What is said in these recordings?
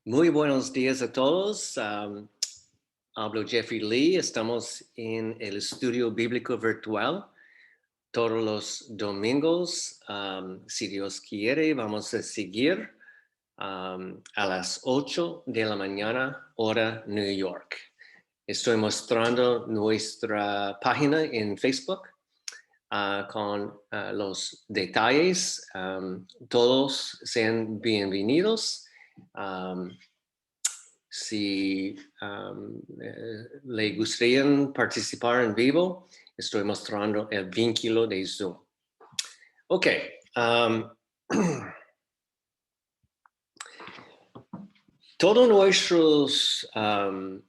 Muy buenos días a todos. Hablo Jeffrey Lee. Estamos en el estudio bíblico virtual todos los domingos. Si Dios quiere, vamos a seguir a las 8 de la mañana, hora New York. Estoy mostrando nuestra página en Facebook con los detalles. Todos sean bienvenidos. Si le gustaría participar en vivo, estoy mostrando el vínculo de Zoom. Ok. Todos nuestros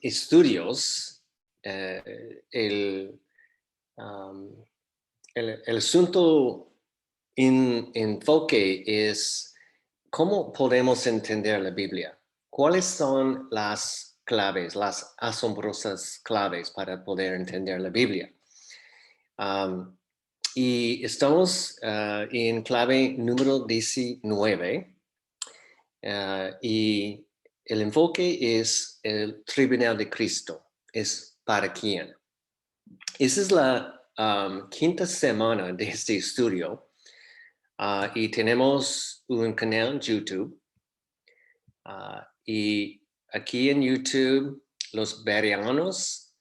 estudios, el asunto en enfoque es cómo podemos entender la Biblia. ¿Cuáles son las claves, las asombrosas claves para poder entender la Biblia? Y estamos en clave número 19 y el enfoque es el tribunal de Cristo. ¿Es para quién? Esa es la quinta semana de este estudio y tenemos un canal en YouTube. Y aquí en YouTube, los bereanos,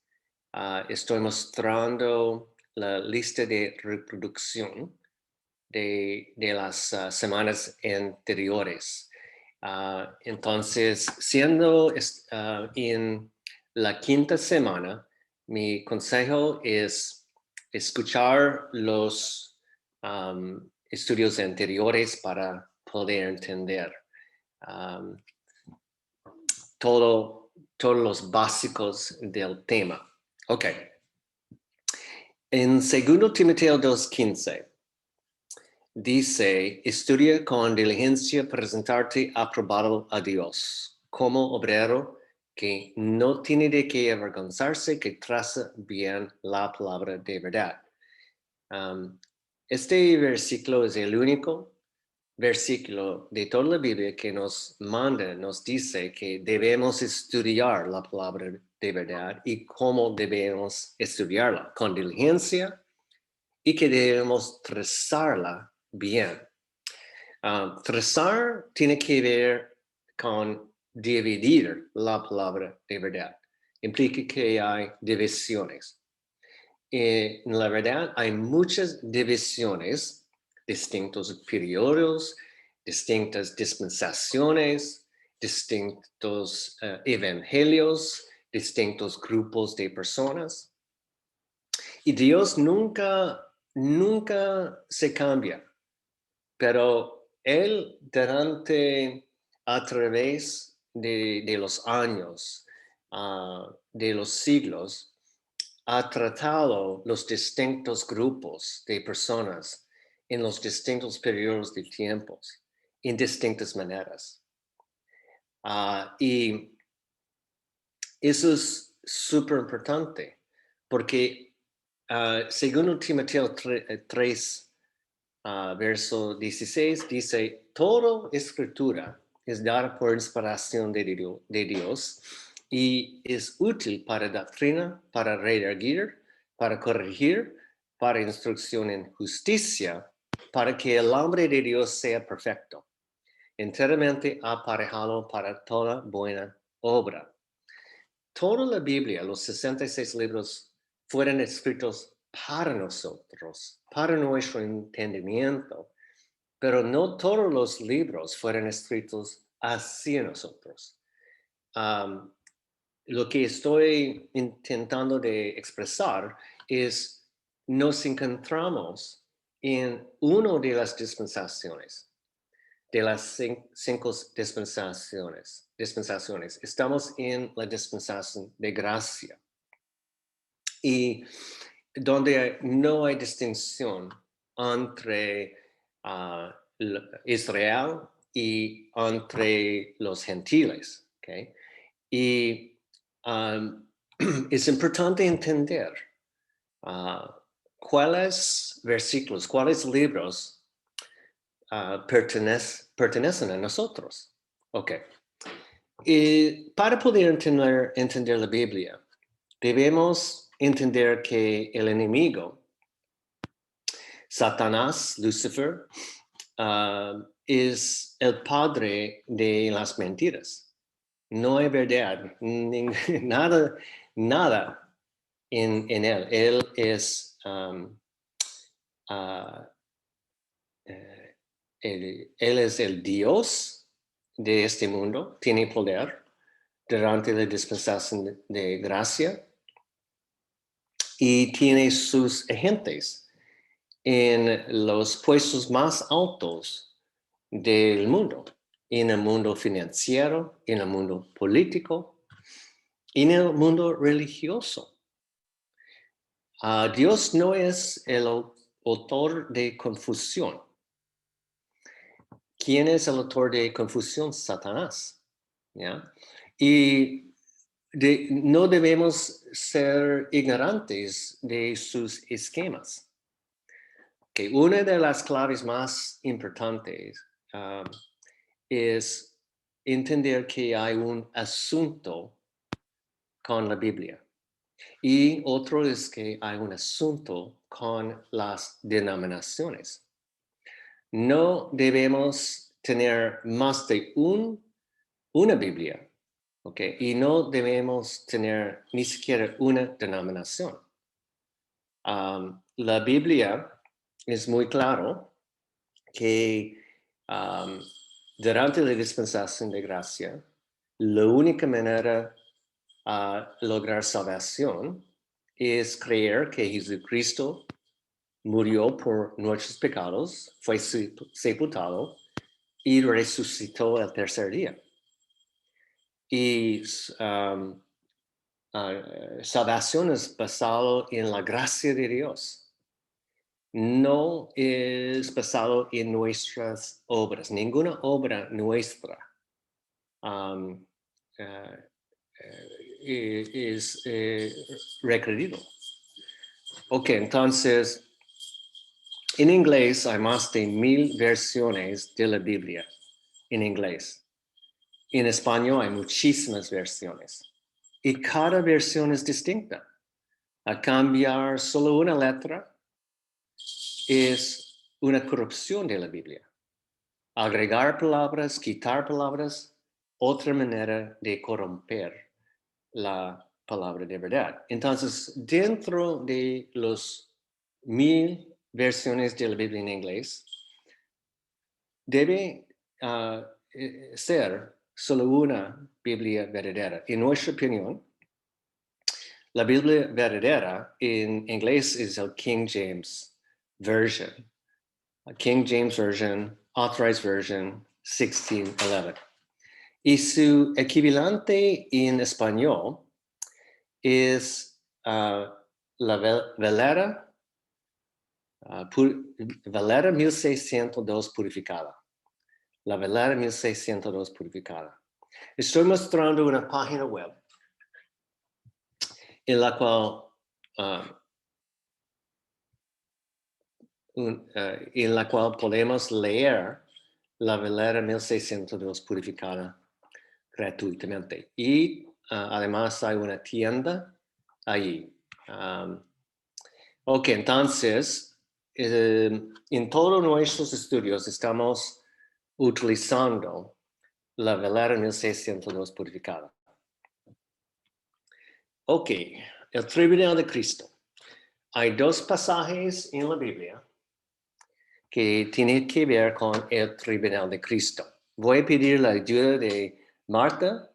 estoy mostrando la lista de reproducción de las semanas anteriores. Entonces, siendo en la quinta semana, mi consejo es escuchar los estudios anteriores para poder entender todos los básicos del tema. Ok. En 2 Timoteo 2:15 dice, estudia con diligencia presentarte aprobado a Dios como obrero que no tiene de qué avergonzarse, que traza bien la palabra de verdad. Este versículo es el único versículo de toda la Biblia que nos manda, nos dice que debemos estudiar la palabra de verdad y cómo debemos estudiarla, con diligencia y que debemos trazarla bien. Trazar tiene que ver con dividir la palabra de verdad. Implica que hay divisiones. En la verdad hay muchas divisiones, distintos periodos, distintas dispensaciones, distintos evangelios, distintos grupos de personas. Y Dios nunca se cambia, pero Él a través de los años, de los siglos, ha tratado los distintos grupos de personas en los distintos periodos de tiempos en distintas maneras. Y eso es súper importante porque según Timoteo 3, verso 16, dice, toda escritura es dada por inspiración de Dios y es útil para doctrina, para redarguir, para corregir, para instrucción en justicia, para que el hombre de Dios sea perfecto, enteramente aparejado para toda buena obra. Toda la Biblia, los 66 libros, fueron escritos para nosotros, para nuestro entendimiento, pero no todos los libros fueron escritos hacia nosotros. Lo que estoy intentando de expresar es, nos encontramos en una de las dispensaciones, de las cinco dispensaciones. Estamos en la dispensación de gracia. Y donde no hay distinción entre Israel y entre los gentiles. ¿Okay? Y es importante entender cuáles versículos, cuáles libros pertenecen a nosotros. Ok. Para poder entender la Biblia, debemos entender que el enemigo, Satanás, Lucifer, es el padre de las mentiras. No hay verdad, nada en él. Él es él es el Dios de este mundo, tiene poder durante la dispensación de gracia y tiene sus agentes en los puestos más altos del mundo, en el mundo financiero, en el mundo político, en el mundo religioso. Dios no es el autor de confusión. ¿Quién es el autor de confusión? Satanás. ¿Ya? Y no debemos ser ignorantes de sus esquemas. Que una de las claves más importantes es entender que hay un asunto con la Biblia. Y otro es que hay un asunto con las denominaciones. No debemos tener más de una Biblia, ¿ok? Y no debemos tener ni siquiera una denominación. La Biblia es muy claro que durante la dispensación de gracia, la única manera de lograr salvación es creer que Jesucristo murió por nuestros pecados, fue sepultado y resucitó el tercer día. Y salvación es basado en la gracia de Dios. No es basado en nuestras obras, ninguna obra nuestra es requerido. Ok, entonces, en inglés hay más de 1000 versiones de la Biblia en inglés. En español hay muchísimas versiones y cada versión es distinta. A cambiar solo una letra es una corrupción de la Biblia. Agregar palabras, quitar palabras, otra manera de corromper la palabra de verdad. Entonces, dentro de los 1000 versiones de la Biblia en inglés, debe ser solo una Biblia verdadera. En nuestra opinión, la Biblia verdadera en inglés es el King James Version. King James Version, Authorized Version, 1611. Y su equivalente en español es la Valera, Valera 1602 purificada. La Valera 1602 purificada. Estoy mostrando una página web en la cual podemos leer la Valera 1602 purificada gratuitamente. Y además hay una tienda allí. Ok, entonces, en todos nuestros estudios estamos utilizando la Valera 1602 purificada. Ok, el tribunal de Cristo. Hay dos pasajes en la Biblia que tienen que ver con el tribunal de Cristo. Voy a pedir la ayuda de Marta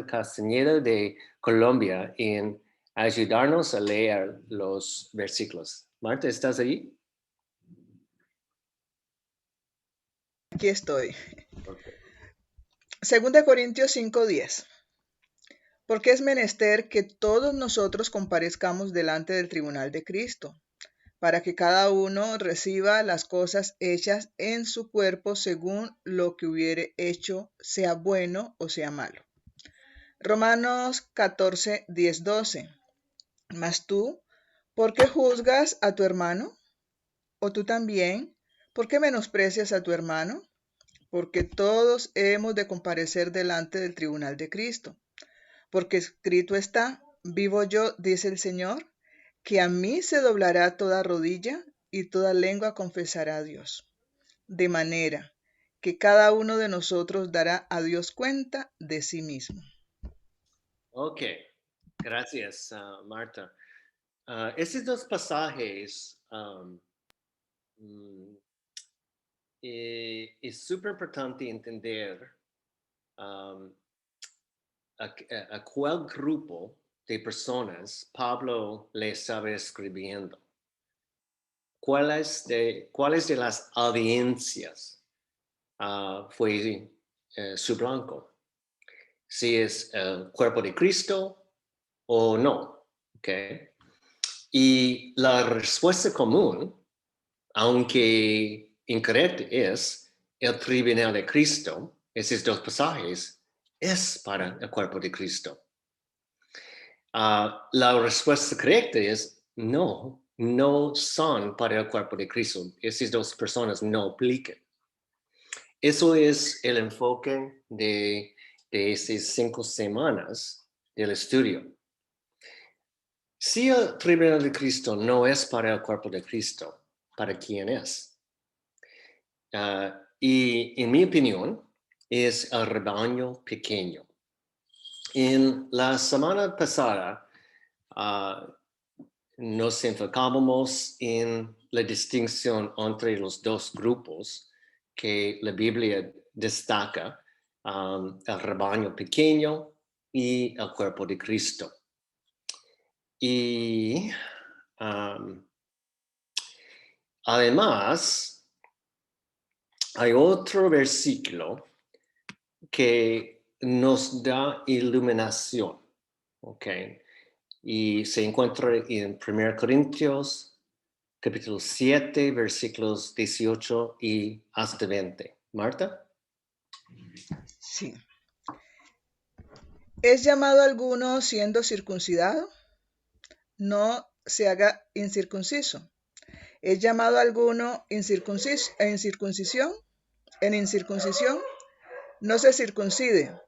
Castañeda de Colombia en ayudarnos a leer los versículos. Marta, ¿estás allí? Aquí estoy. Okay. 2 Corintios 5:10. Porque es menester que todos nosotros comparezcamos delante del tribunal de Cristo, para que cada uno reciba las cosas hechas en su cuerpo según lo que hubiere hecho, sea bueno o sea malo. Romanos 14:10-12. Mas tú, ¿por qué juzgas a tu hermano? ¿O tú también, por qué menosprecias a tu hermano? porque todos hemos de comparecer delante del tribunal de Cristo. Porque escrito está, vivo yo, dice el Señor, que a mí se doblará toda rodilla y toda lengua confesará a Dios. De manera que cada uno de nosotros dará a Dios cuenta de sí mismo. Ok, gracias, Marta. Esos dos pasajes mm, es súper importante entender um, a cuál grupo de personas Pablo le estaba escribiendo. ¿Cuáles de las audiencias fue su blanco? Si es el cuerpo de Cristo o no. ¿Okay? Y la respuesta común, aunque incorrecta, es el tribunal de Cristo, esos dos pasajes, es para el cuerpo de Cristo. La respuesta correcta es no, no son para el cuerpo de Cristo. Esas dos personas no aplican. Eso es el enfoque de esas 5 semanas del estudio. Si el tribunal de Cristo no es para el cuerpo de Cristo, ¿para quién es? Y en mi opinión, es el rebaño pequeño. En la semana pasada, nos enfocábamos en la distinción entre los dos grupos que la Biblia destaca, el rebaño pequeño y el cuerpo de Cristo. Y además, hay otro versículo que nos da iluminación, ¿ok? Y se encuentra en 1 Corintios, capítulo 7, versículos 18 y hasta 20. Marta. Sí. ¿Es llamado alguno siendo circuncidado? No se haga incircunciso. ¿Es llamado alguno en circuncisión? En incircuncisión, no se circuncide.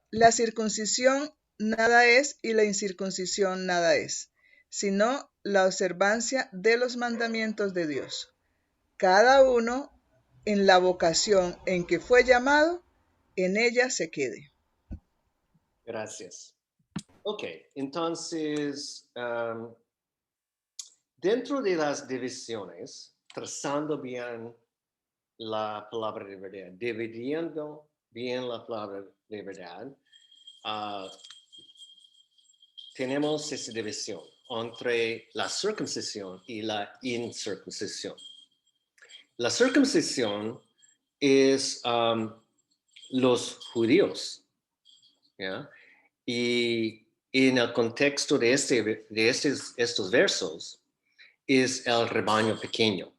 La circuncisión nada es y la incircuncisión nada es, sino la observancia de los mandamientos de Dios. Cada uno en la vocación en que fue llamado, en ella se quede. Gracias. Ok, entonces, dentro de las divisiones, trazando bien la palabra de verdad, dividiendo bien la palabra de verdad, tenemos esa división entre la circuncisión y la incircuncisión. La circuncisión es los judíos, ¿ya? Y en el contexto de estos versos es el rebaño pequeño.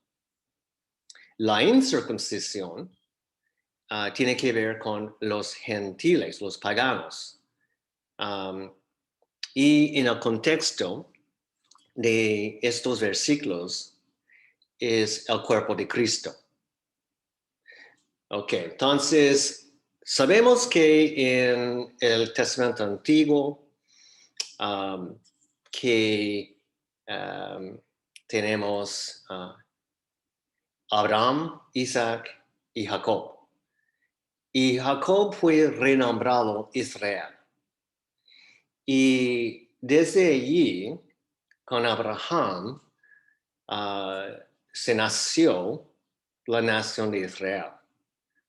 La incircuncisión tiene que ver con los gentiles, los paganos. Y en el contexto de estos versículos es el cuerpo de Cristo. Ok, entonces sabemos que en el Testamento Antiguo que tenemos Abraham, Isaac y Jacob. Y Jacob fue renombrado Israel. Y desde allí, con Abraham, se nació la nación de Israel.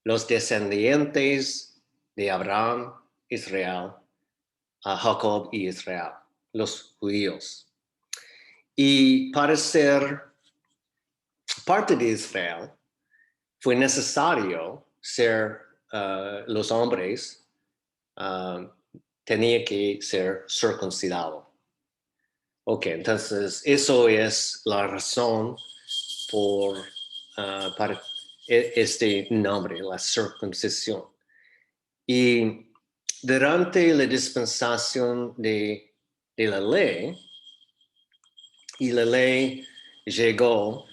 Los descendientes de Abraham, Israel, Jacob y Israel, los judíos. Y para ser parte de Israel, fue necesario ser los hombres, tenía que ser circuncidado. Ok, entonces eso es la razón para este nombre, la circuncisión. Y durante la dispensación de la ley, y la ley llegó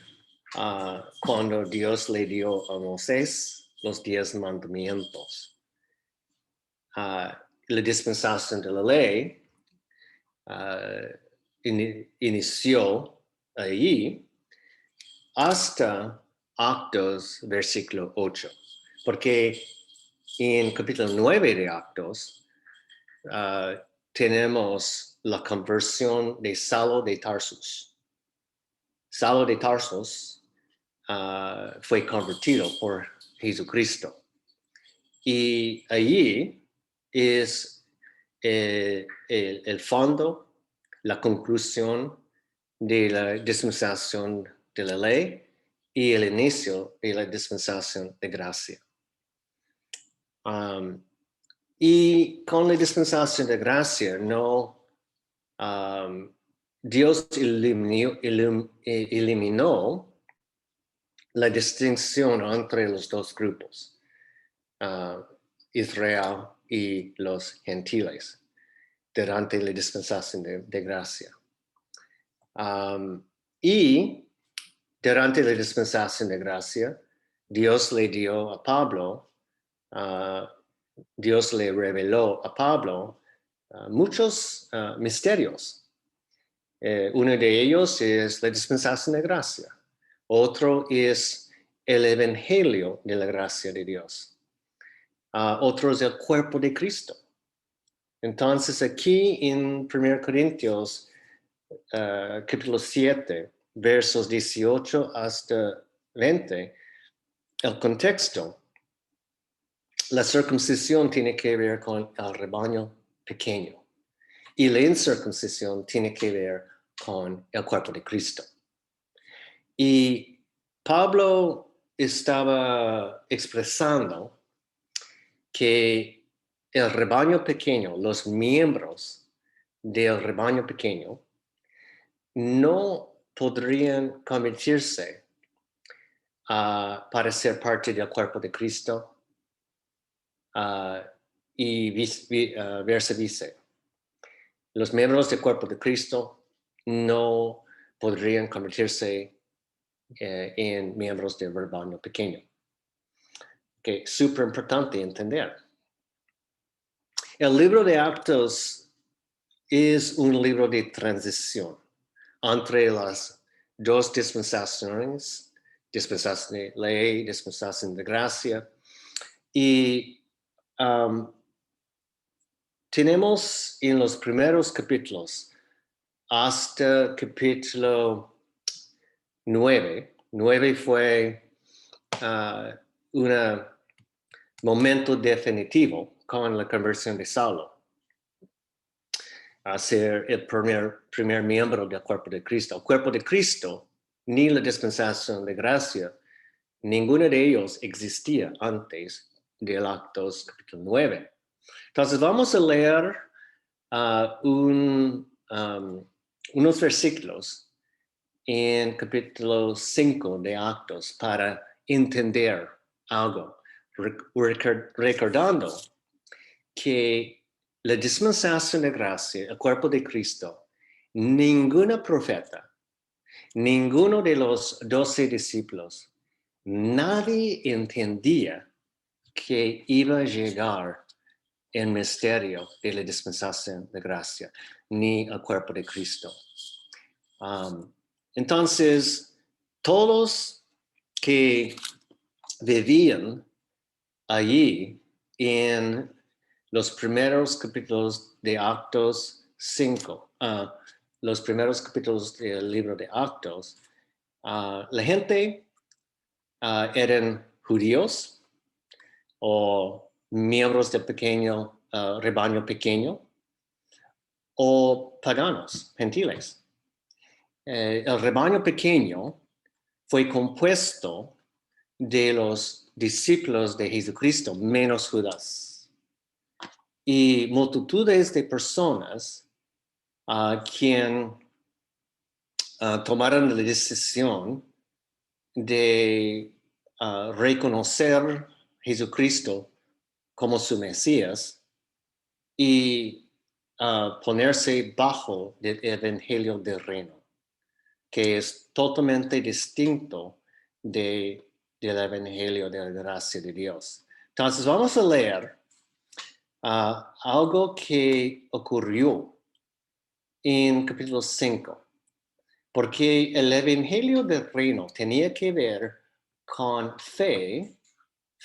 cuando Dios le dio a Moisés los 10 mandamientos. La dispensación de la ley inició ahí hasta Actos, versículo 8, porque en capítulo 9 de Actos tenemos la conversión de Saulo de Tarsus. Saulo de Tarsus fue convertido por Jesucristo. Y allí es el fondo, la conclusión de la dispensación de la ley y el inicio de la dispensación de gracia. Y con la dispensación de gracia, Dios eliminó la distinción entre los dos grupos, Israel y los gentiles, durante la dispensación de gracia. Y durante la dispensación de gracia, Dios le dio a Pablo, Dios le reveló a Pablo muchos misterios. Uno de ellos es la dispensación de gracia. Otro es el evangelio de la gracia de Dios. Otro es el cuerpo de Cristo. Entonces aquí en 1 Corintios capítulo 7, versos 18 hasta 20, el contexto, la circuncisión tiene que ver con el rebaño pequeño y la incircuncisión tiene que ver con el cuerpo de Cristo. Y Pablo estaba expresando que el rebaño pequeño, los miembros del rebaño pequeño, no podrían convertirse para ser parte del cuerpo de Cristo y viceversa. Los miembros del cuerpo de Cristo no podrían convertirse en miembros del rebaño pequeño. Que es súper importante entender. El libro de Actos es un libro de transición entre las dos dispensaciones, dispensación de ley, dispensación de gracia. Y tenemos en los primeros capítulos hasta capítulo 9. 9 fue un momento definitivo con la conversión de Saulo a ser el primer miembro del cuerpo de Cristo. El cuerpo de Cristo, ni la dispensación de gracia, ninguno de ellos existía antes del Actos capítulo 9. Entonces vamos a leer unos versículos en capítulo 5 de Actos para entender algo, recordando que la dispensación de gracia, el cuerpo de Cristo, ninguna profeta, ninguno de los 12 discípulos, nadie entendía que iba a llegar el misterio de la dispensación de gracia, ni el cuerpo de Cristo. Entonces, todos que vivían allí en los primeros capítulos de Actos 5, los primeros capítulos del libro de Actos, la gente eran judíos o miembros del pequeño rebaño pequeño o paganos, gentiles. El rebaño pequeño fue compuesto de los discípulos de Jesucristo, menos Judas. Y multitudes de personas quien tomaron la decisión de reconocer a Jesucristo como su Mesías y ponerse bajo el evangelio del reino, que es totalmente distinto de del Evangelio de la gracia de Dios. Entonces vamos a leer algo que ocurrió en capítulo 5, porque el Evangelio del Reino tenía que ver con fe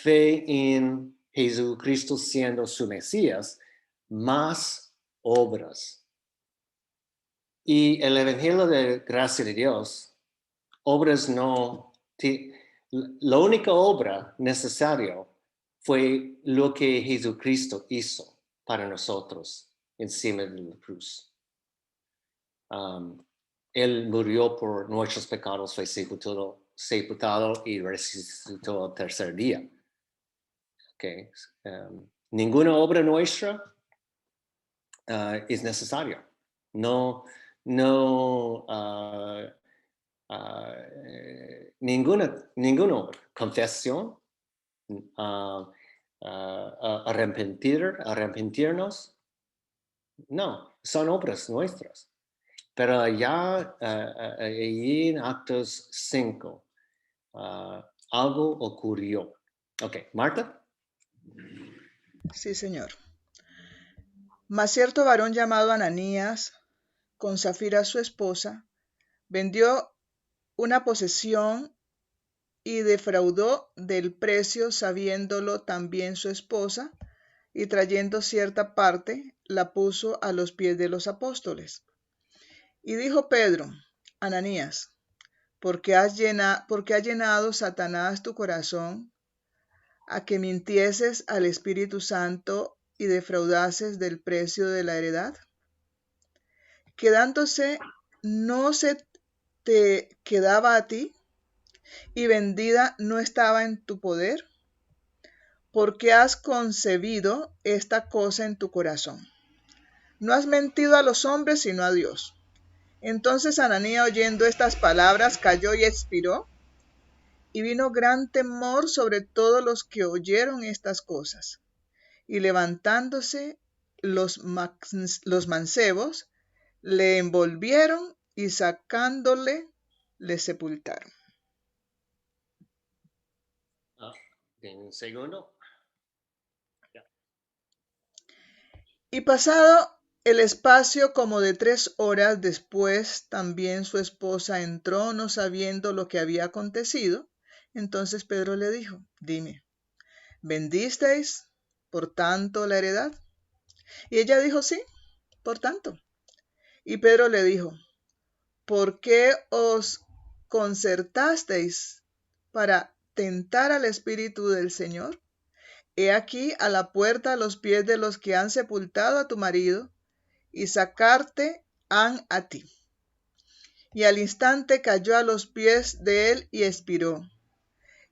en Jesucristo siendo su Mesías, más obras. Y el Evangelio de gracia de Dios, obras no, la única obra necesaria fue lo que Jesucristo hizo para nosotros encima de la cruz. Él murió por nuestros pecados, fue sepultado y resucitó el tercer día. Okay. Ninguna obra nuestra es necesaria. No, ninguna obra. Confesión, arrepentirnos, no, son obras nuestras. Pero allá en Actos 5, algo ocurrió. Ok, Marta. Sí, Señor. Mas cierto varón llamado Ananías, con Safira su esposa, vendió una posesión y defraudó del precio, sabiéndolo también su esposa, y trayendo cierta parte, la puso a los pies de los apóstoles. Y dijo Pedro: Ananías, ¿por qué ha llenado Satanás tu corazón a que mintieses al Espíritu Santo y defraudases del precio de la heredad? Quedándose, ¿no se te quedaba a ti? ¿Y vendida no estaba en tu poder? ¿Por qué has concebido esta cosa en tu corazón? No has mentido a los hombres, sino a Dios. Entonces Ananías, oyendo estas palabras, cayó y expiró, y vino gran temor sobre todos los que oyeron estas cosas. Y levantándose los mancebos, le envolvieron y sacándole, le sepultaron. Un segundo. Y pasado el espacio como de 3 horas después, también su esposa entró, no sabiendo lo que había acontecido. Entonces Pedro le dijo: Dime, ¿vendisteis por tanto la heredad? Y ella dijo: Sí, por tanto. Y Pedro le dijo: ¿por qué os concertasteis para tentar al Espíritu del Señor? He aquí a la puerta a los pies de los que han sepultado a tu marido, y sacarte han a ti. Y al instante cayó a los pies de él y expiró.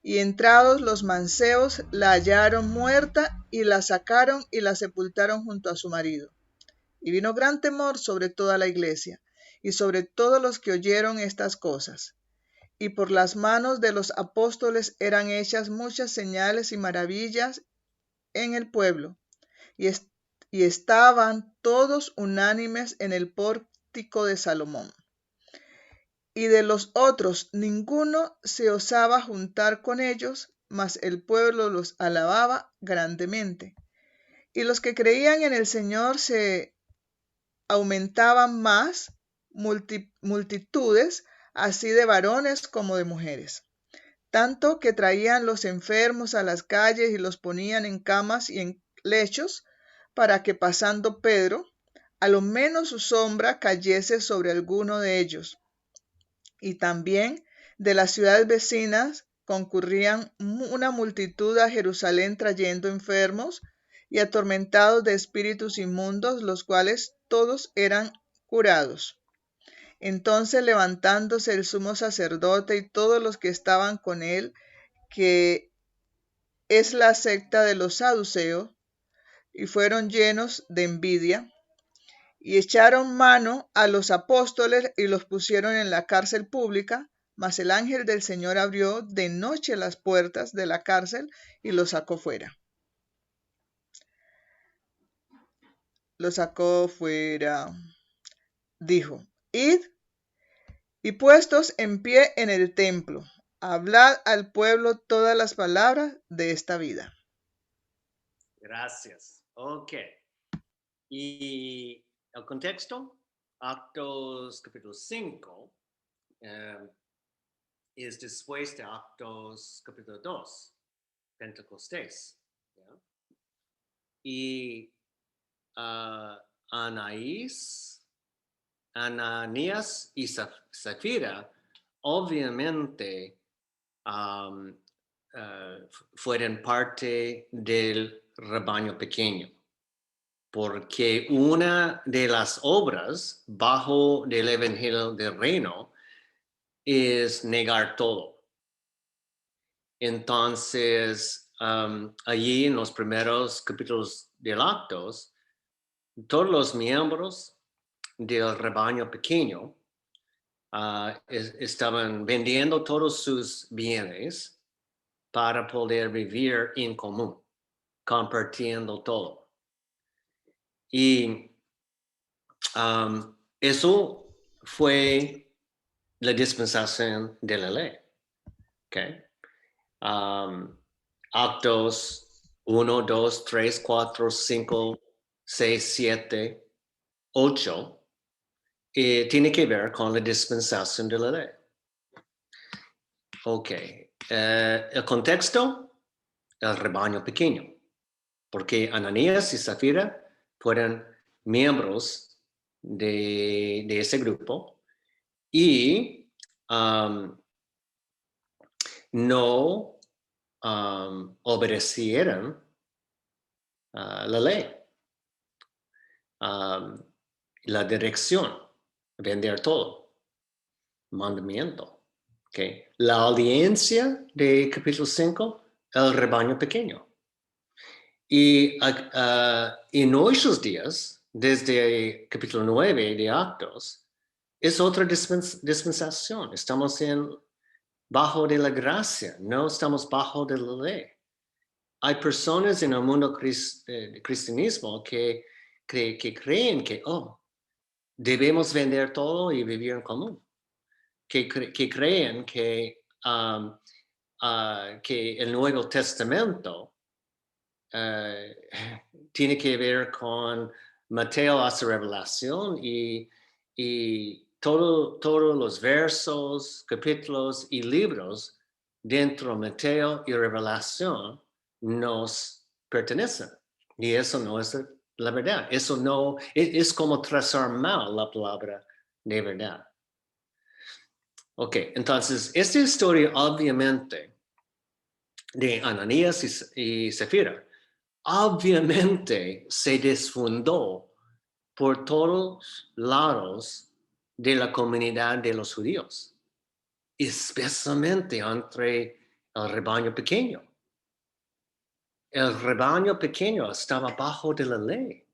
Y entrados los mancebos la hallaron muerta, y la sacaron y la sepultaron junto a su marido. Y vino gran temor sobre toda la iglesia, y sobre todos los que oyeron estas cosas. Y por las manos de los apóstoles eran hechas muchas señales y maravillas en el pueblo, y estaban todos unánimes en el pórtico de Salomón. Y de los otros ninguno se osaba juntar con ellos, mas el pueblo los alababa grandemente. Y los que creían en el Señor se aumentaban más, multitudes, así de varones como de mujeres. Tanto que traían los enfermos a las calles y los ponían en camas y en lechos, para que pasando Pedro, a lo menos su sombra cayese sobre alguno de ellos. Y también de las ciudades vecinas concurrían una multitud a Jerusalén trayendo enfermos y atormentados de espíritus inmundos, los cuales todos eran curados. Entonces, levantándose el sumo sacerdote y todos los que estaban con él, que es la secta de los saduceos, y fueron llenos de envidia, y echaron mano a los apóstoles y los pusieron en la cárcel pública. Mas el ángel del Señor abrió de noche las puertas de la cárcel y los sacó fuera. Los sacó fuera. Dijo: Id, y puestos en pie en el templo, Hablad al pueblo todas las palabras de esta vida. Gracias. Ok. Y el contexto, Actos capítulo 5, es después de Actos capítulo 2, Pentecostés. ¿Ya? Y Ananías y Zafira, obviamente, fueron parte del rebaño pequeño, porque una de las obras bajo del Evangelio del Reino es negar todo. Entonces, allí en los primeros capítulos del Actos, todos los miembros del rebaño pequeño estaban vendiendo todos sus bienes para poder vivir en común, compartiendo todo. Y eso fue la dispensación de la ley. Okay. Actos 1, 2, 3, 4, 5, 6, 7, 8 tiene que ver con la dispensación de la ley. Ok. El contexto, el rebaño pequeño, porque Ananías y Zafira fueron miembros de ese grupo y no obedecieron la ley, la dirección, vender todo, mandamiento. Okay. La audiencia de capítulo 5, el rebaño pequeño. Y en nuestros días, desde el capítulo 9 de Actos, es otra dispensación. Estamos bajo de la gracia, no estamos bajo de la ley. Hay personas en el mundo cristianismo que creen que, debemos vender todo y vivir en común. Que creen que el Nuevo Testamento tiene que ver con Mateo hasta Revelación y todos los versos, capítulos y libros dentro de Mateo y Revelación nos pertenecen. Y eso no es la verdad. Eso no es como trazar mal la palabra de verdad. Ok, entonces esta historia obviamente de Ananías y Zafira obviamente se desfundó por todos lados de la comunidad de los judíos, especialmente entre el rebaño pequeño. El rebaño pequeño estaba bajo de la ley.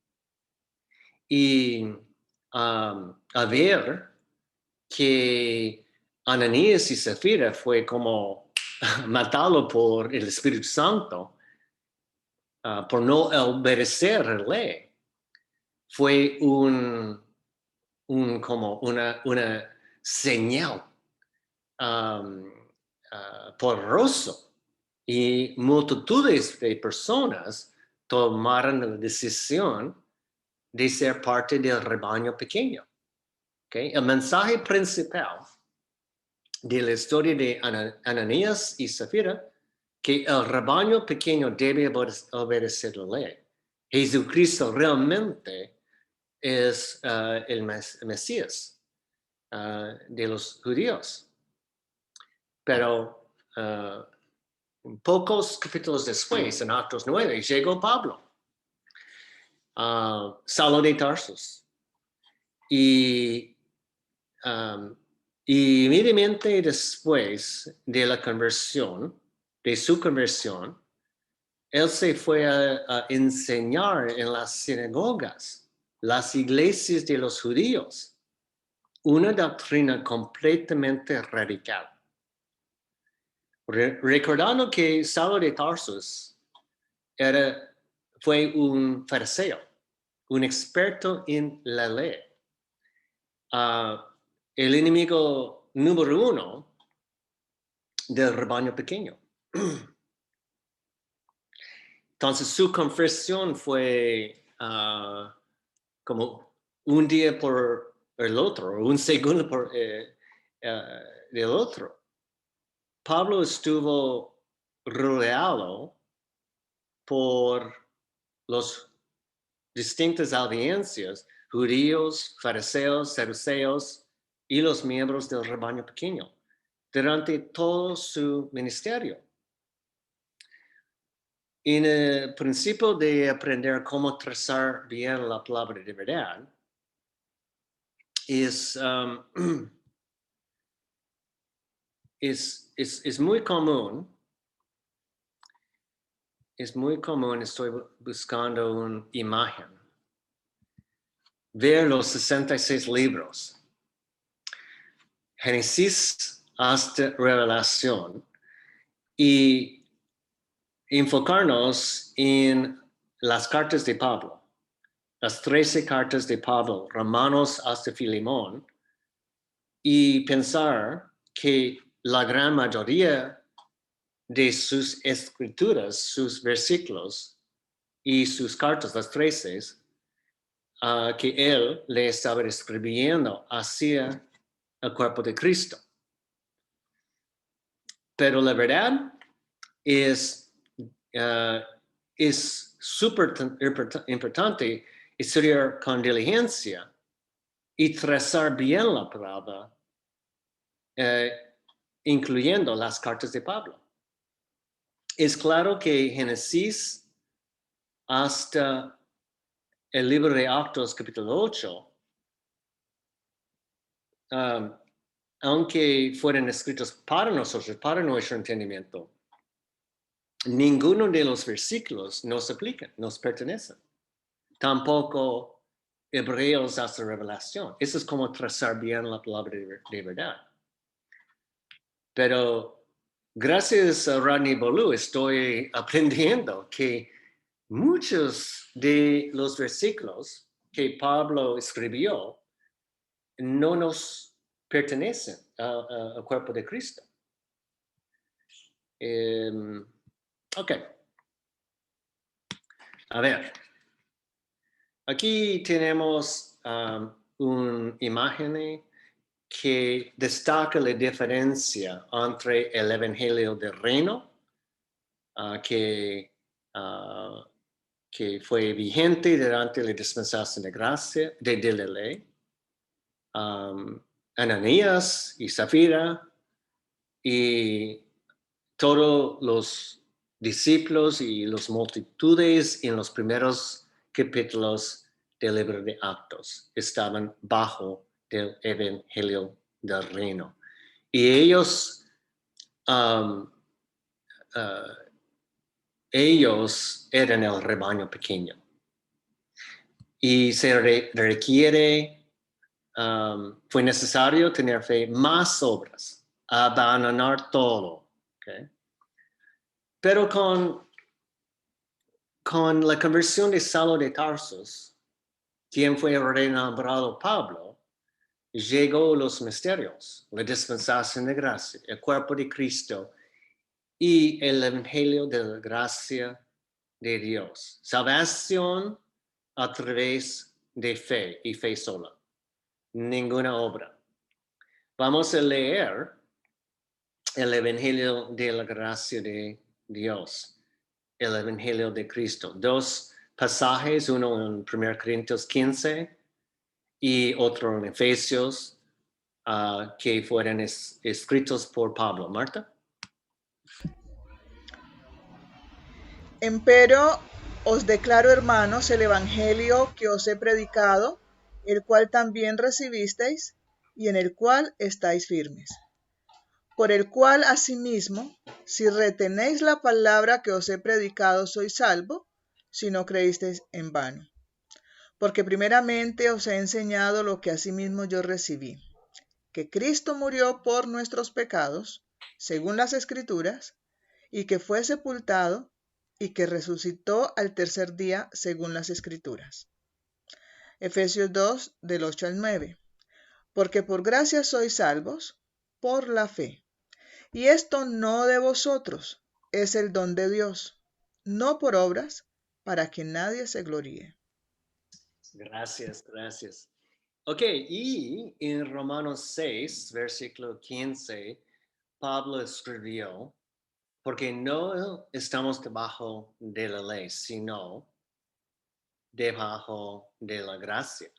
Y a ver que Ananías y Zafira fue como matado por el Espíritu Santo por no obedecer la ley, fue como una señal poderoso, y multitudes de personas tomaron la decisión de ser parte del rebaño pequeño. Okay. El mensaje principal de la historia de Ananías y Zafira, que el rebaño pequeño debe obedecer la ley. Jesucristo realmente es el Mesías de los judíos. Pero pocos capítulos después, en Actos 9, llegó Pablo, Saulo de Tarsus. Y inmediatamente después de la conversión, de su conversión, él se fue a enseñar en las sinagogas, las iglesias de los judíos, una doctrina completamente radical. Recordando que Saulo de Tarsus fue un fariseo, un experto en la ley. El enemigo número 1 del rebaño pequeño. Entonces su conversión fue como un día por el otro, un segundo por el otro. Pablo estuvo rodeado por las distintas audiencias, judíos, fariseos, saduceos y los miembros del rebaño pequeño, durante todo su ministerio. En el principio de aprender cómo trazar bien la palabra de verdad, es muy común. Es muy común, estoy buscando una imagen, ver los 66 libros, Génesis hasta Revelación, y enfocarnos en las cartas de Pablo, las 13 cartas de Pablo, Romanos hasta Filemón, y pensar que la gran mayoría de sus escrituras, sus versículos y sus cartas, las 13, que él le estaba escribiendo hacia el cuerpo de Cristo. Pero la verdad es súper importante estudiar con diligencia y trazar bien la palabra, incluyendo las cartas de Pablo. Es claro que Génesis hasta el libro de Actos, capítulo 8, aunque fueran escritos para nosotros, para nuestro entendimiento, ninguno de los versículos nos aplican, nos pertenecen. Tampoco Hebreos hasta Revelación. Eso es como trazar bien la palabra de verdad. Pero gracias a Rodney Ballou estoy aprendiendo que muchos de los versículos que Pablo escribió no nos pertenecen al cuerpo de Cristo. Ok. A ver. Aquí tenemos una imagen que destaca la diferencia entre el Evangelio del Reino, que fue vigente durante la dispensación de gracia de la ley, Ananías y Zafira, y todos los discípulos y las multitudes en los primeros capítulos del libro de Actos estaban bajo el Evangelio del Reino. Y ellos eran el rebaño pequeño. Y se requiere, fue necesario tener fe, más obras, abandonar todo. ¿Okay? Pero con la conversión de Saulo de Tarsus, quien fue renombrado Pablo, llegó los misterios, la dispensación de gracia, el cuerpo de Cristo y el evangelio de la gracia de Dios. Salvación a través de fe y fe sola. Ninguna obra. Vamos a leer el evangelio de la gracia de Dios, el evangelio de Cristo. Dos pasajes, uno en 1 Corintios 15 y otro en Efesios, que fueron escritos por Pablo. Marta. Empero os declaro, hermanos, el evangelio que os he predicado, el cual también recibisteis y en el cual estáis firmes. Por el cual asimismo, si retenéis la palabra que os he predicado, sois salvo, si no creísteis en vano. Porque primeramente os he enseñado lo que asimismo yo recibí, que Cristo murió por nuestros pecados, según las Escrituras, y que fue sepultado, y que resucitó al tercer día, según las Escrituras. Efesios 2, del 8 al 9. Porque por gracia sois salvos, por la fe. Y esto no de vosotros, es el don de Dios, no por obras, para que nadie se gloríe. Gracias, gracias. Ok, y en Romanos 6, versículo 15, Pablo escribió, porque no estamos debajo de la ley, sino debajo de la gracia.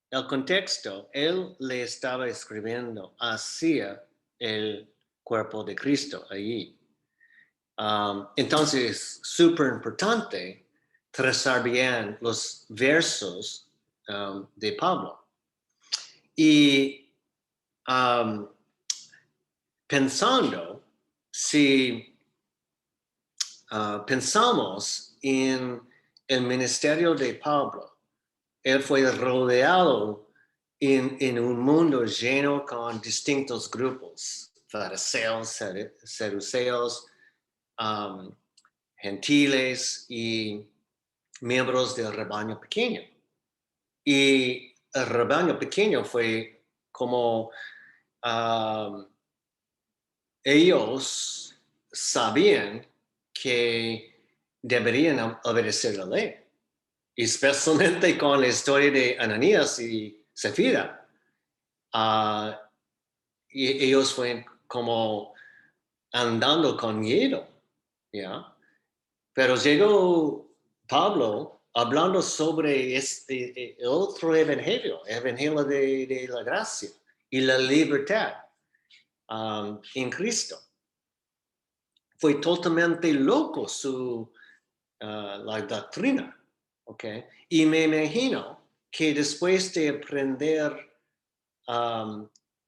El contexto, él le estaba escribiendo hacia el cuerpo de Cristo allí. Entonces, súper importante trazar bien los versos de Pablo. Y pensando, si pensamos en el ministerio de Pablo, él fue rodeado en un mundo lleno con distintos grupos, fariseos, saduceos, gentiles y miembros del rebaño pequeño. Y el rebaño pequeño fue como ellos sabían que deberían obedecer la ley, especialmente con la historia de Ananías y Zafira. Y ellos fueron como andando con miedo, ¿ya? Pero llegó Pablo hablando sobre este otro evangelio, el evangelio de la gracia y la libertad en Cristo. Fue totalmente loco la doctrina, ¿ok? Y me imagino que después de aprender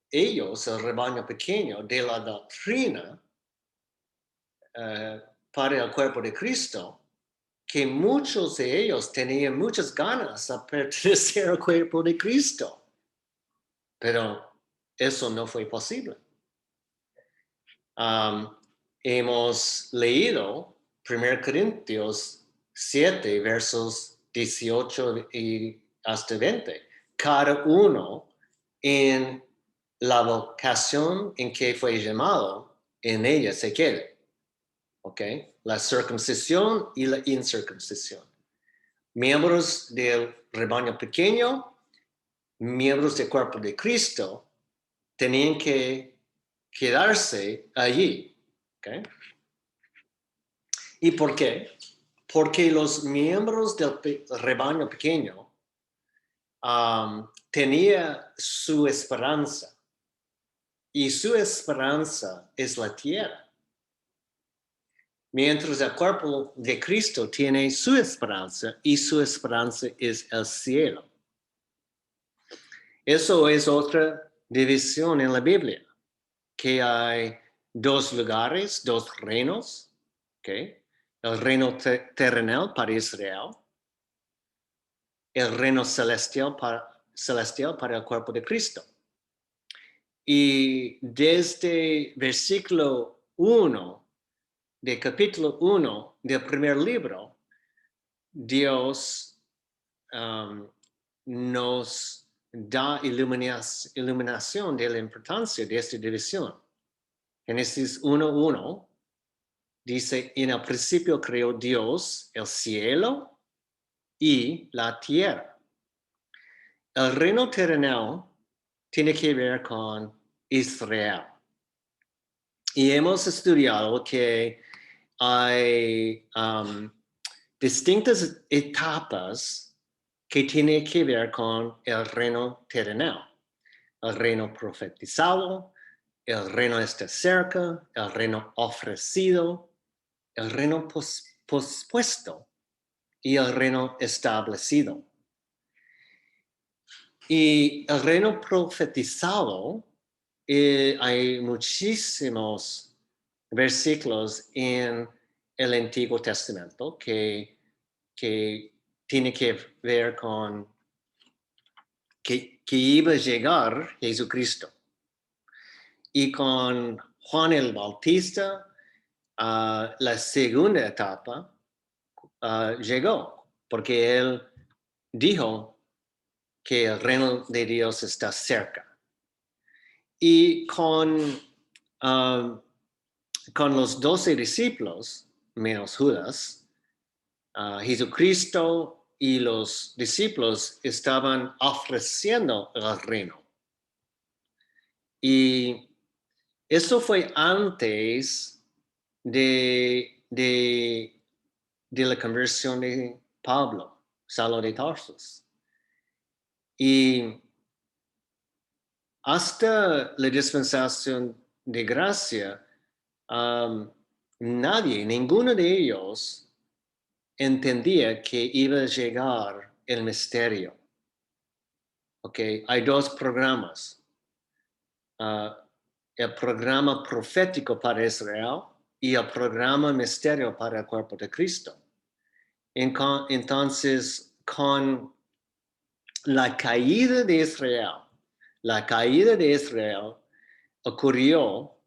ellos, el rebaño pequeño, de la doctrina para el cuerpo de Cristo, que muchos de ellos tenían muchas ganas de pertenecer al cuerpo de Cristo, pero eso no fue posible. Hemos leído 1 Corintios 7, versos 18 y hasta 20. Cada uno en la vocación en que fue llamado, en ella se quede. ¿Ok? La circuncisión y la incircuncisión. Miembros del rebaño pequeño, miembros del cuerpo de Cristo, tenían que quedarse allí. ¿Okay? ¿Y por qué? Porque los miembros del rebaño pequeño tenían su esperanza. Y su esperanza es la tierra. Mientras el cuerpo de Cristo tiene su esperanza y su esperanza es el cielo. Eso es otra división en la Biblia, que hay dos lugares, dos reinos, ¿okay? El reino terrenal para Israel, el reino celestial para el cuerpo de Cristo. Y desde versículo 1 de capítulo 1 del primer libro, Dios nos da iluminación de la importancia de esta división. Génesis 1:1 dice, en el principio creó Dios el cielo y la tierra. El reino terrenal tiene que ver con Israel. Y hemos estudiado que hay distintas etapas que tienen que ver con el reino terrenal. El reino profetizado, el reino está cerca, el reino ofrecido, el reino pospuesto y el reino establecido. Y el reino profetizado, hay muchísimos versículos en el Antiguo Testamento que tiene que ver con que iba a llegar Jesucristo. Y con Juan el Bautista, la segunda etapa llegó, porque él dijo que el reino de Dios está cerca. Y con con los 12 discípulos, menos Judas, Jesucristo y los discípulos estaban ofreciendo el reino. Y eso fue antes de la conversión de Pablo, Saulo de Tarsus. Y hasta la dispensación de gracia, ninguno de ellos entendía que iba a llegar el misterio. Okay, hay dos programas. El programa profético para Israel y el programa misterio para el cuerpo de Cristo. Entonces, con la caída de Israel ocurrió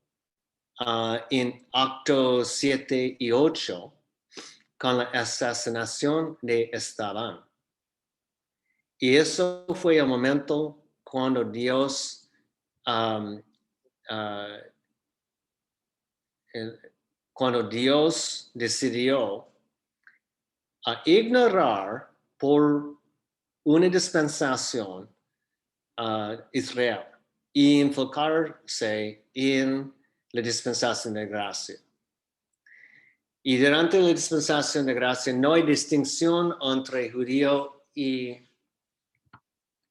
en Actos 7 y 8 con la asesinación de Esteban. Y eso fue el momento cuando Dios decidió ignorar por una dispensación Israel y enfocarse en la dispensación de gracia. Y durante la dispensación de gracia no hay distinción entre judío y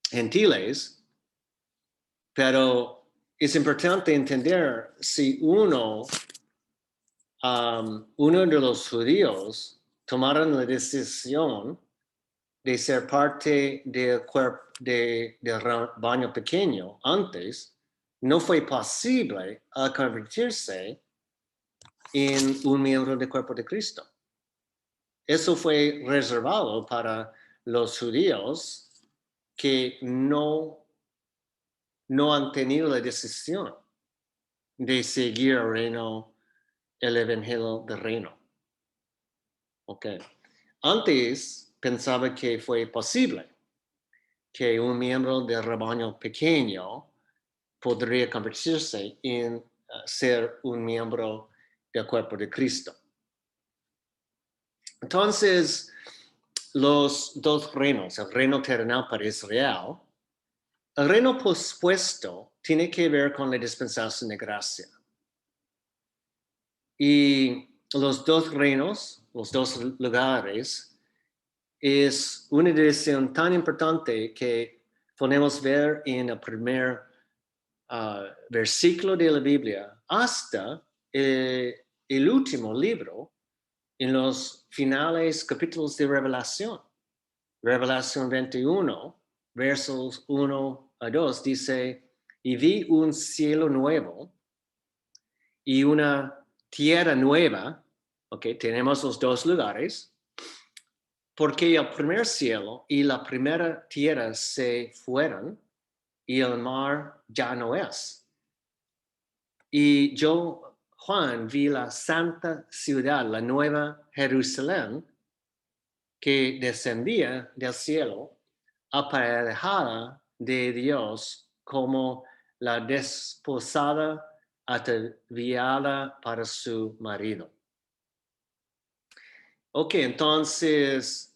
gentiles, pero es importante entender si uno de los judíos tomaron la decisión de ser parte del cuerpo del rebaño pequeño antes, no fue posible convertirse en un miembro del cuerpo de Cristo. Eso fue reservado para los judíos que no han tenido la decisión de seguir el reino, el evangelio del reino. Okay. Antes pensaba que fue posible que un miembro del rebaño pequeño podría convertirse en ser un miembro del cuerpo de Cristo. Entonces, los dos reinos, el reino terrenal para Israel, el reino pospuesto tiene que ver con la dispensación de gracia. Y los dos reinos, los dos lugares, es una dirección tan importante que podemos ver en el primer versículo de la Biblia hasta el último libro en los finales capítulos de Revelación. Revelación 21, versos 1 a 2, dice, y vi un cielo nuevo y una tierra nueva. Ok, tenemos los dos lugares, porque el primer cielo y la primera tierra se fueron y el mar ya no es. Y yo, Juan, vi la santa ciudad, la nueva Jerusalén, que descendía del cielo, aparejada de Dios como la desposada ataviada para su marido. Ok, entonces,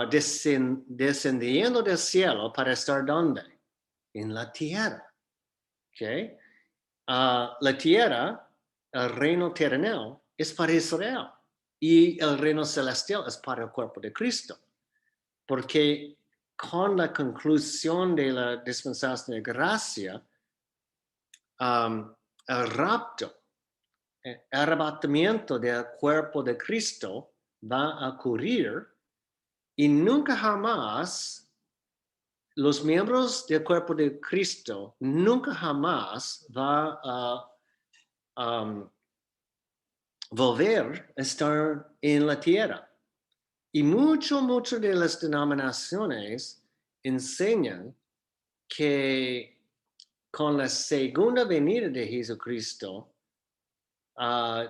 descendiendo del cielo para estar ¿dónde? En la tierra. Ok. La tierra, el reino terrenal, es para Israel y el reino celestial es para el cuerpo de Cristo. Porque con la conclusión de la dispensación de gracia, el rapto, el arrebatamiento del cuerpo de Cristo va a ocurrir y nunca jamás los miembros del cuerpo de Cristo nunca jamás va a volver a estar en la tierra. Y mucho de las denominaciones enseñan que con la segunda venida de Jesucristo,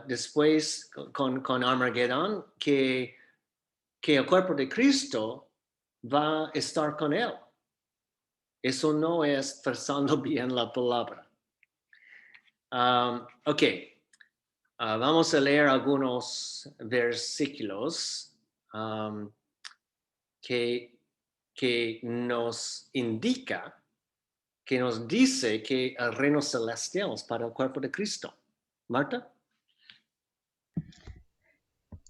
después con Armagedón, que el cuerpo de Cristo va a estar con él. Eso no es forzando bien la palabra. Ok. Vamos a leer algunos versículos um, que nos indica, que nos dice que el reino celestial es para el cuerpo de Cristo. Marta.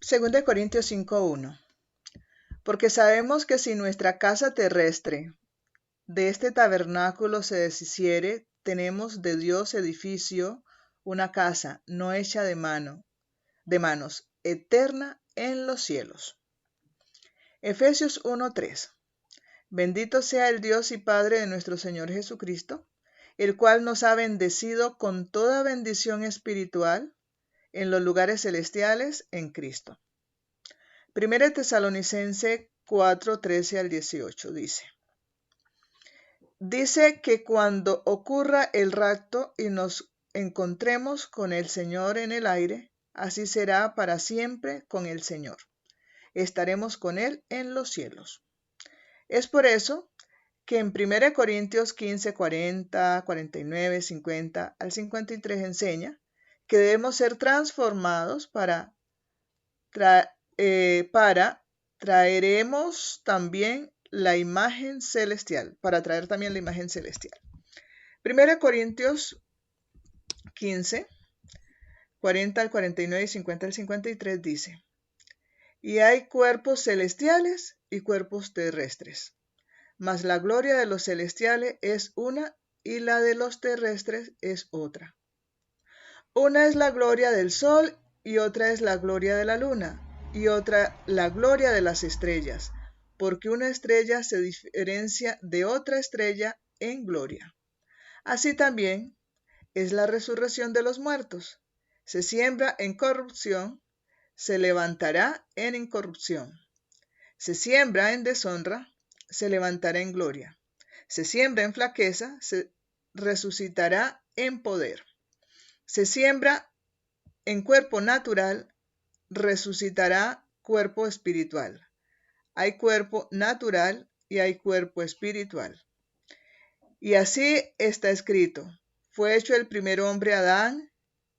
2 Corintios 5:1. Porque sabemos que si nuestra casa terrestre de este tabernáculo se deshiciere, tenemos de Dios edificio, una casa no hecha de manos, eterna en los cielos. Efesios 1:3. Bendito sea el Dios y Padre de nuestro Señor Jesucristo, el cual nos ha bendecido con toda bendición espiritual en los lugares celestiales en Cristo. 1 Tesalonicense 4:13 al 18 dice que cuando ocurra el rapto y nos encontremos con el Señor en el aire, así será para siempre con el Señor. Estaremos con Él en los cielos. Es por eso que en 1 Corintios 15, 40, 49, 50 al 53 enseña que debemos ser transformados traeremos también la imagen celestial, para traer también la imagen celestial. 1 Corintios 15, 40 al 49 y 50 al 53 dice: y hay cuerpos celestiales y cuerpos terrestres, mas la gloria de los celestiales es una y la de los terrestres es otra. Una es la gloria del sol y otra es la gloria de la luna y otra la gloria de las estrellas, porque una estrella se diferencia de otra estrella en gloria. Así también es la resurrección de los muertos. Se siembra en corrupción, se levantará en incorrupción. Se siembra en deshonra, se levantará en gloria. Se siembra en flaqueza, se resucitará en poder. Se siembra en cuerpo natural, resucitará cuerpo espiritual. Hay cuerpo natural y hay cuerpo espiritual. Y así está escrito: fue hecho el primer hombre Adán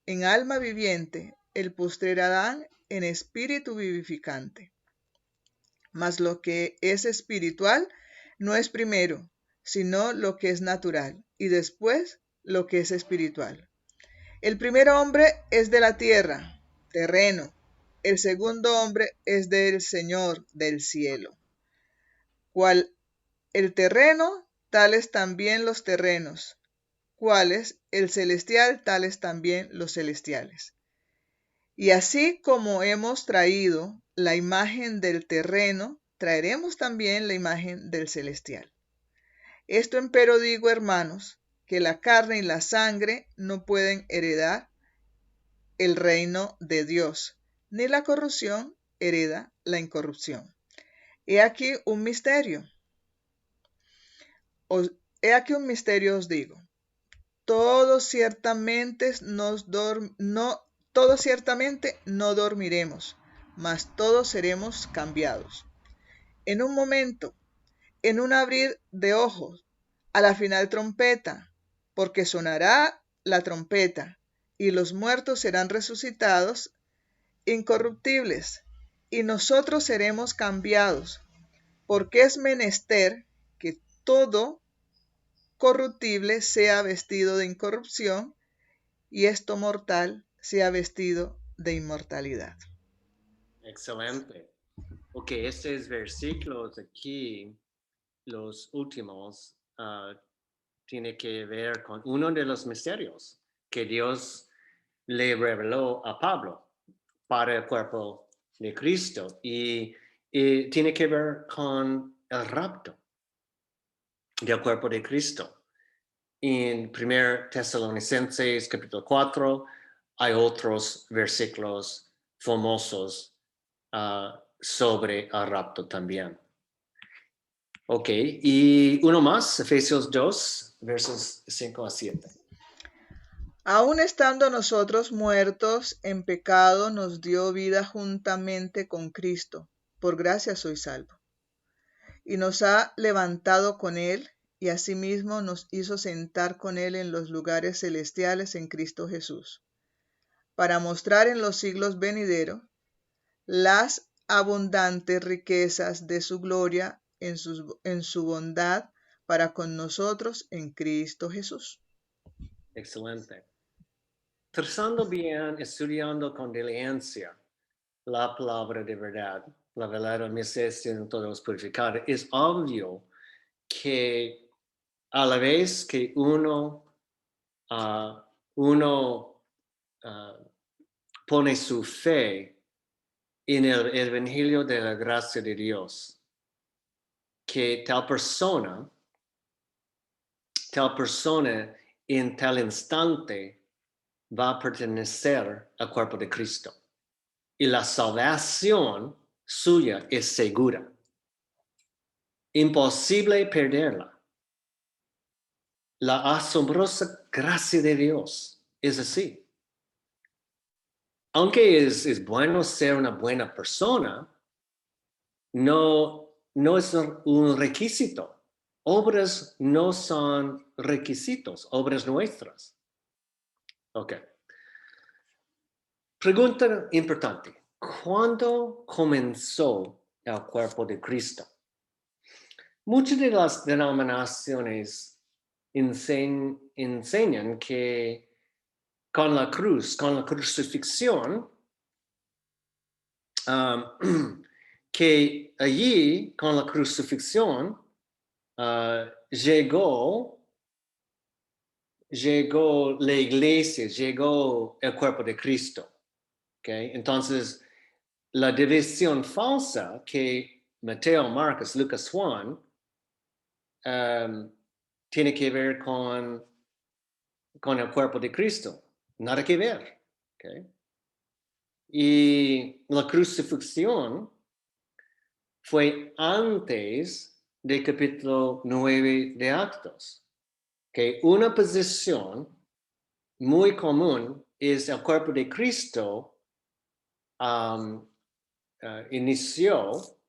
en alma viviente, el postrer Adán en espíritu vivificante. Mas lo que es espiritual no es primero, sino lo que es natural, y después lo que es espiritual. El primer hombre es de la tierra, terreno. El segundo hombre es del Señor, del cielo. Cual el terreno, tales también los terrenos. Cuales el celestial, tales también los celestiales. Y así como hemos traído la imagen del terreno, traeremos también la imagen del celestial. Esto empero digo, hermanos, que la carne y la sangre no pueden heredar el reino de Dios, ni la corrupción hereda la incorrupción. He aquí un misterio. Os digo. Todos ciertamente no dormiremos, mas todos seremos cambiados. En un momento, en un abrir de ojos, a la final trompeta, porque sonará la trompeta, y los muertos serán resucitados incorruptibles, y nosotros seremos cambiados, porque es menester que todo corruptible sea vestido de incorrupción, y esto mortal sea vestido de inmortalidad. Excelente. Ok, estos versículos aquí, los últimos, tiene que ver con uno de los misterios que Dios le reveló a Pablo para el cuerpo de Cristo y tiene que ver con el rapto del cuerpo de Cristo. En 1 Tesalonicenses capítulo 4 hay otros versículos famosos sobre el rapto también. Ok, y uno más, Efesios 2, versos 5 a 7. Aun estando nosotros muertos en pecado, nos dio vida juntamente con Cristo. Por gracia sois salvos. Y nos ha levantado con Él, y asimismo nos hizo sentar con Él en los lugares celestiales en Cristo Jesús, para mostrar en los siglos venideros las abundantes riquezas de su gloria en su bondad para con nosotros en Cristo Jesús. Excelente. Trazando bien, estudiando con diligencia la palabra de verdad, la verdadera misión en todos los purificados, es obvio que a la vez que uno pone su fe en el Evangelio de la gracia de Dios, que tal persona en tal instante va a pertenecer al cuerpo de Cristo. Y la salvación suya es segura. Imposible perderla. La asombrosa gracia de Dios es así. Aunque es bueno ser una buena persona, no es un requisito. Obras no son requisitos, obras nuestras. Ok. Pregunta importante. ¿Cuándo comenzó el cuerpo de Cristo? Muchas de las denominaciones enseñan que con la crucifixión, que allí, con la crucifixión, llegó la iglesia, llegó el cuerpo de Cristo. ¿Okay? Entonces, la división falsa que Mateo, Marcos, Lucas, Juan tiene que ver con el cuerpo de Cristo. Nada que ver. ¿Okay? Y la crucifixión fue antes del capítulo 9 de Actos. Que una posición muy común es el cuerpo de Cristo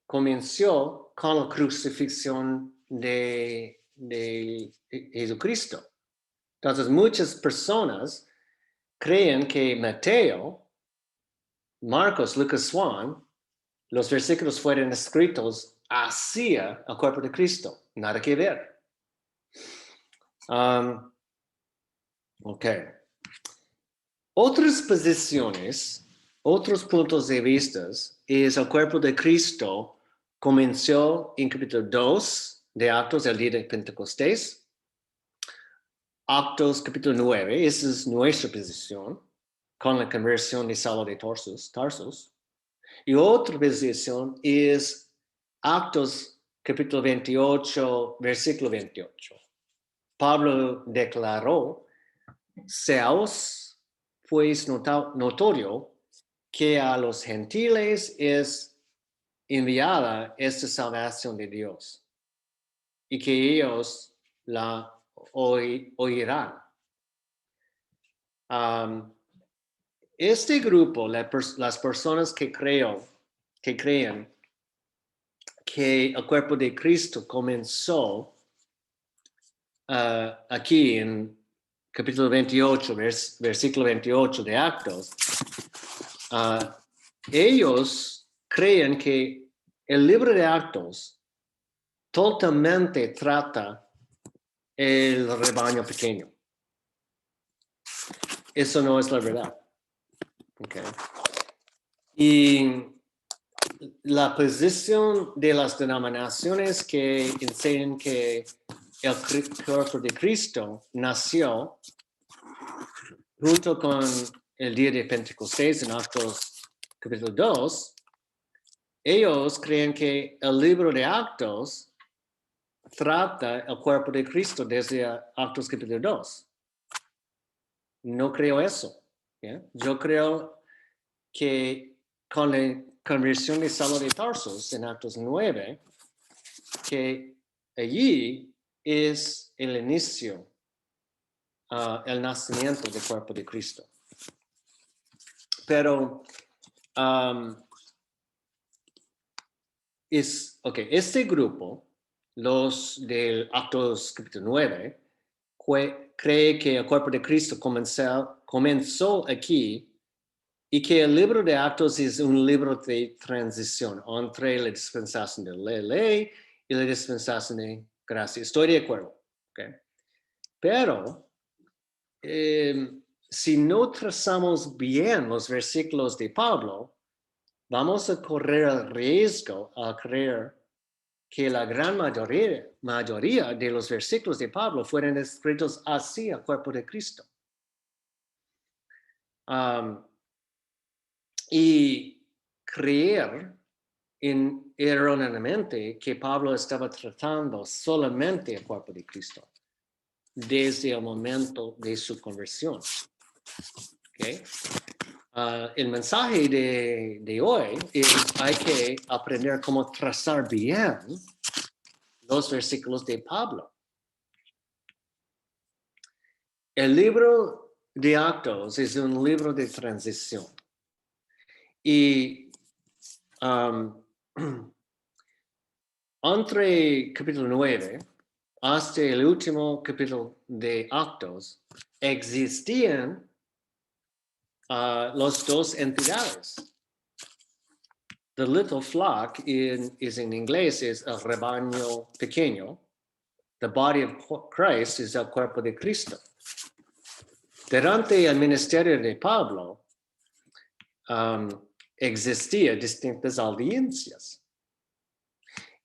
comenzó con la crucifixión de Jesucristo. Entonces, muchas personas creen que Mateo, Marcos, Lucas, Juan, los versículos fueron escritos hacia el cuerpo de Cristo. Nada que ver. Ok. Otras posiciones, otros puntos de vista, es el cuerpo de Cristo comenzó en capítulo 2 de Actos, el día de Pentecostés. Actos capítulo 9, esa es nuestra posición, con la conversión de Saulo de Tarsus. Y otra posición es Actos capítulo 28, versículo 28. Pablo declaró, seos pues notorio que a los gentiles es enviada esta salvación de Dios y que ellos la oirán. Este grupo, las personas que creen que el cuerpo de Cristo comenzó aquí en capítulo 28, versículo 28 de Actos, ellos creen que el libro de Actos totalmente trata el rebaño pequeño. Eso no es la verdad. Okay. Y la posición de las denominaciones que enseñan que el cuerpo de Cristo nació junto con el día de Pentecostés en Actos capítulo 2, ellos creen que el libro de Actos trata el cuerpo de Cristo desde Actos capítulo 2. No creo eso. ¿Yeah? Yo creo que con la conversión de Saulo de Tarsus en Actos 9, que allí es el inicio, el nacimiento del cuerpo de Cristo. Pero este grupo, los del Actos capítulo 9, cree que el cuerpo de Cristo comenzó aquí y que el libro de Actos es un libro de transición entre la dispensación de la ley y la dispensación de gracia. Estoy de acuerdo. ¿Okay? Pero si no trazamos bien los versículos de Pablo, vamos a correr el riesgo a creer que la gran mayoría de los versículos de Pablo fueron escritos así al cuerpo de Cristo. Y creer erróneamente que Pablo estaba tratando solamente el cuerpo de Cristo desde el momento de su conversión. ¿Okay? El mensaje de hoy es hay que aprender cómo trazar bien los versículos de Pablo. El libro de Actos es un libro de transición. Y entre capítulo 9 hasta el último capítulo de Actos existían las dos entidades. The little flock is in inglés es el rebaño pequeño. The body of Christ es el cuerpo de Cristo. Durante el ministerio de Pablo existían distintas audiencias.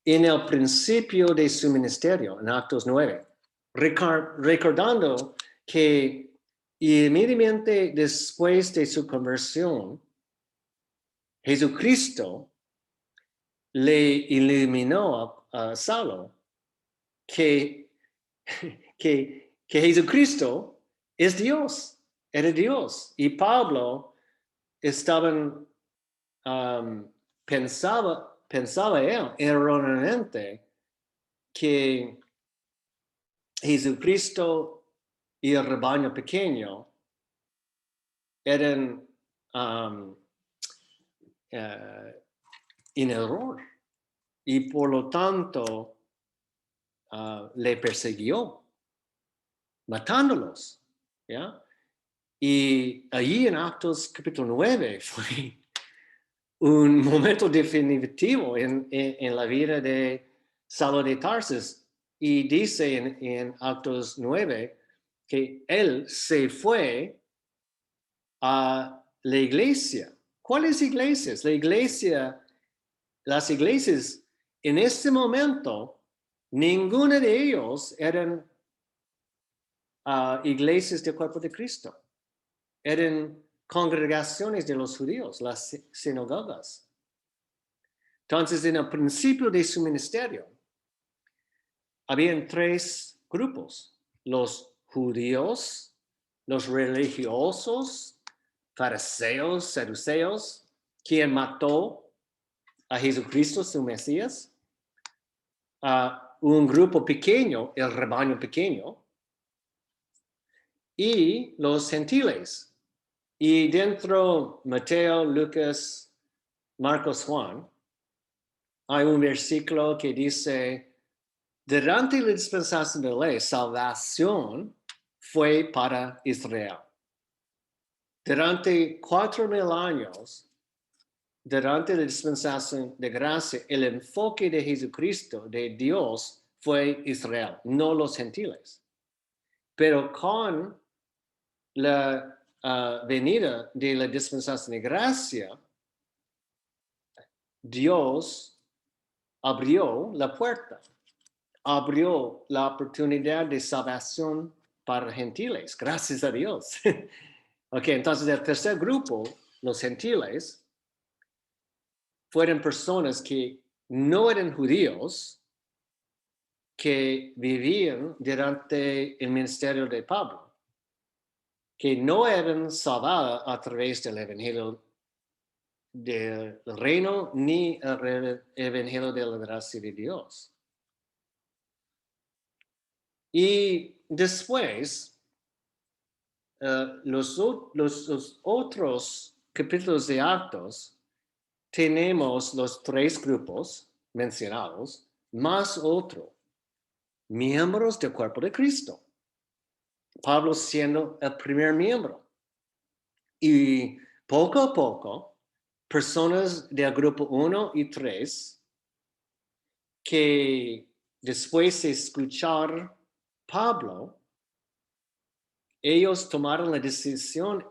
En el principio de su ministerio, en Actos 9, recordando que inmediatamente después de su conversión, Jesucristo le iluminó a Saulo que Jesucristo es Dios, era Dios. Y Pablo pensaba él erróneamente que Jesucristo y el rebaño pequeño eran en error y por lo tanto le persiguió, matándolos. ¿Ya? Y allí en Actos capítulo 9 fue un momento definitivo en la vida de Saulo de Tarsis. Y dice en Actos 9 que él se fue a la iglesia. ¿Cuáles iglesias? Las iglesias en este momento, ninguna de ellos eran iglesias del cuerpo de Cristo. Eran congregaciones de los judíos, las sinagogas. Entonces, en el principio de su ministerio, habían tres grupos: los judíos, los religiosos, fariseos, saduceos, quien mató a Jesucristo, su Mesías, un grupo pequeño, el rebaño pequeño, y los gentiles. Y dentro Mateo, Lucas, Marcos, Juan, hay un versículo que dice: durante la dispensación de la ley, salvación fue para Israel. Durante 4,000 años, durante la dispensación de gracia, el enfoque de Jesucristo, de Dios, fue Israel, no los gentiles. Pero con la venida de la dispensación de gracia, Dios abrió la puerta, abrió la oportunidad de salvación para gentiles, gracias a Dios. Ok, entonces el tercer grupo, los gentiles, fueron personas que no eran judíos, que vivían durante el ministerio de Pablo, que no eran salvadas a través del evangelio del reino ni el evangelio de la gracia de Dios. Y después, los otros capítulos de Actos, tenemos los tres grupos mencionados, más otro, miembros del cuerpo de Cristo. Pablo siendo el primer miembro. Y poco a poco, personas del grupo 1 y 3 que después de escuchar Pablo, ellos tomaron la decisión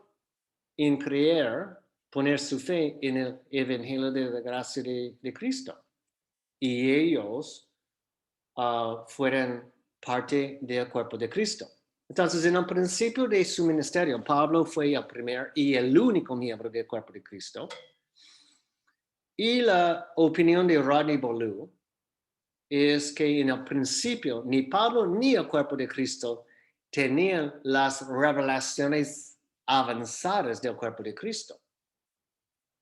en creer, poner su fe en el Evangelio de la gracia de Cristo. Y ellos fueron parte del cuerpo de Cristo. Entonces, en el principio de su ministerio, Pablo fue el primer y el único miembro del cuerpo de Cristo. Y la opinión de Rodney Ballou es que en el principio ni Pablo ni el cuerpo de Cristo tenían las revelaciones avanzadas del cuerpo de Cristo.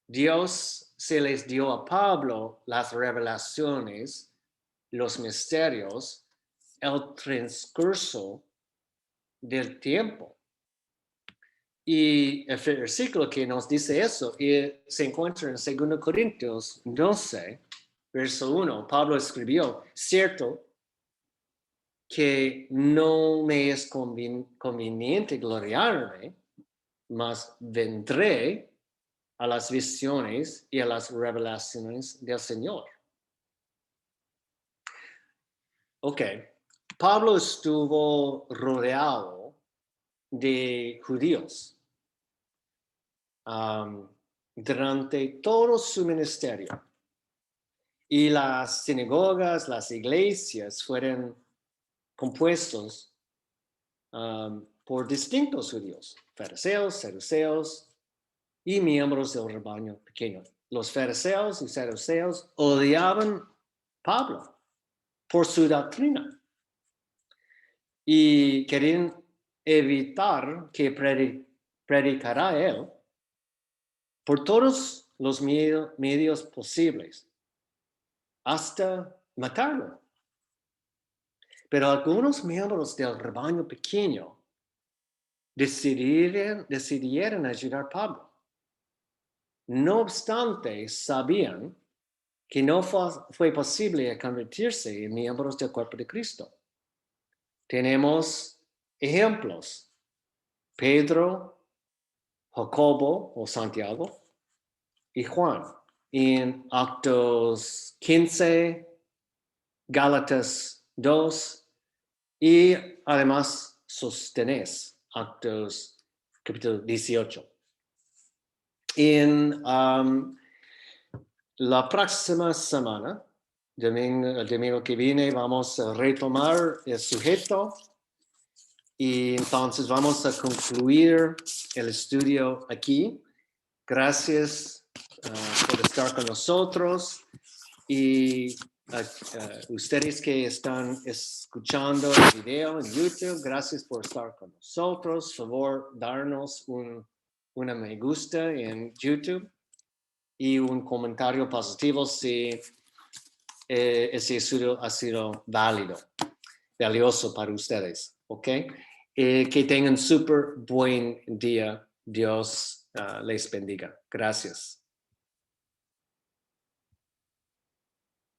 Dios se les dio a Pablo las revelaciones, los misterios, el transcurso del tiempo. Y el versículo que nos dice eso se encuentra en 2 Corintios 12, verso 1. Pablo escribió, cierto que no me es conveniente gloriarme, mas vendré a las visiones y a las revelaciones del Señor. Ok, Pablo estuvo rodeado de judíos durante todo su ministerio. Y las sinagogas, las iglesias fueron compuestos por distintos judíos, fariseos, saduceos y miembros del rebaño pequeño. Los fariseos y saduceos odiaban a Pablo por su doctrina y querían evitar que predicara él por todos los medios posibles, hasta matarlo. Pero algunos miembros del rebaño pequeño decidieron ayudar a Pablo. No obstante, sabían que no fue posible convertirse en miembros del cuerpo de Cristo. Tenemos ejemplos. Pedro, Jacobo o Santiago y Juan. En Actos 15, Gálatas 2 y además Sóstenes, Actos capítulo 18. En la próxima semana, el domingo que viene, vamos a retomar el sujeto y entonces vamos a concluir el estudio aquí. Gracias por estar con nosotros y ustedes que están escuchando el video en YouTube, gracias por estar con nosotros. Por favor, darnos una me gusta en YouTube y un comentario positivo si ese estudio ha sido valioso para ustedes, ¿ok? Que tengan súper buen día. Dios les bendiga. Gracias.